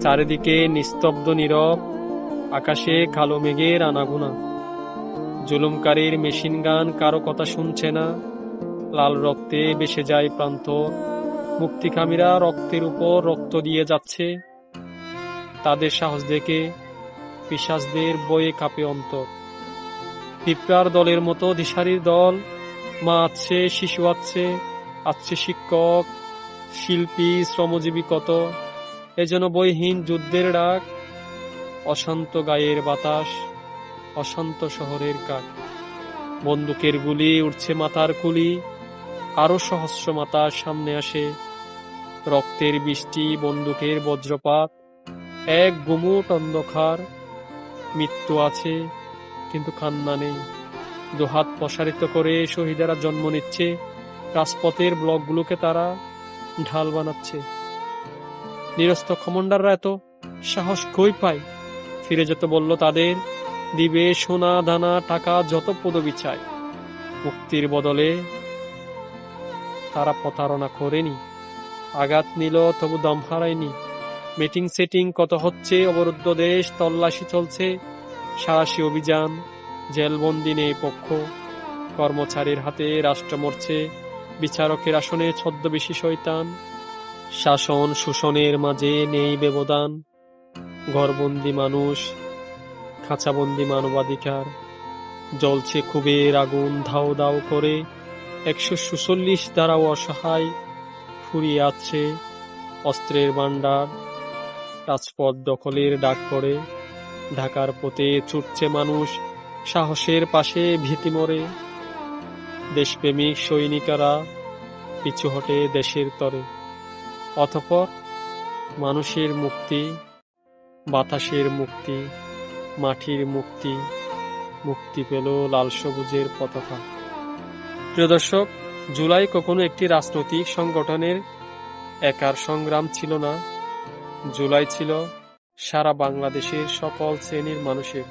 চারিদিকে নিস্তব্ধ নীরব, আকাশে কালো মেঘের আনাগোনা। জুলুমকারীর মেশিন গান কারো কথা শুনছে না। লাল রক্তে ভেসে যায় প্রান্তর, মুক্তিকামীরা রক্তের উপর রক্ত দিয়ে যাচ্ছে। তাদের সাহস দেখে পিশাচদের বয়ে কাঁপে অন্তর। পিঁপড়ার দলের মতো দিশারির দল, মা আছে, শিশু আছে শিক্ষক, শিল্পী, শ্রমজীবী কত। এজন্য বইহীন যুদ্ধের ডাক, অশান্ত গায়ের বাতাস, অশান্ত শহরের কাক। বন্দুকের গুলি উঠছে মাথার কুলি, আরো সহস্র মাথা সামনে আসে। রক্তের বৃষ্টি, বন্দুকের বজ্রপাত, এক গুমুট অন্ধকার। মৃত্যু আছে কিন্তু কান্না নেই। দুহাত প্রসারিত করে শহীদেরা জন্ম নিচ্ছে, রাজপথের ব্লকগুলোকে তারা ঢাল বানাচ্ছে। নিরস্ত কমান্ডাররা এত সাহস কই পায়? ফিরে যেতে বলল তাদের, দিবে সোনা দানা টাকা যত পদবি চায়। মুক্তির বদলে তারা প্রতারণা করেনি, আঘাত নিল তবু দম হারায়নি। মিটিং সেটিং কত হচ্ছে, অবরুদ্ধ দেশ, তল্লাশি চলছে, সাঁড়াশি অভিযান, জেলবন্দি নেই পক্ষ। কর্মচারীর হাতে রাষ্ট্র মরছে, বিচারকের আসনে ছদ্মবেশী শয়তান। শাসন শোষণের মাঝে নেই ব্যবধান, ঘরবন্দি মানুষ, খাঁচাবন্দি মানবাধিকার। জ্বলছে ক্ষোভের আগুন ধাও দাও করে, 146 ধারাও অসহায় ফুরিয়ে আছে অস্ত্রের ভান্ডার। রাজপথ দখলের ডাক পড়ে, ঢাকার পথে ছুটছে মানুষ, সাহসের পাশে ভীতি মরে। দেশপ্রেমিক সৈনিকেরা পিছু হটে দেশের তরে। অতঃপর মানুষের মুক্তি, বাতাসের মুক্তি, মাটির মুক্তি, মুক্তি পেল লাল সবুজের পতাকা। প্রিয় দর্শক, জুলাই কখনো একটি রাজনৈতিক সংগঠনের একার সংগ্রাম ছিল না। জুলাই ছিল সারা বাংলাদেশের সকল শ্রেণীর মানুষের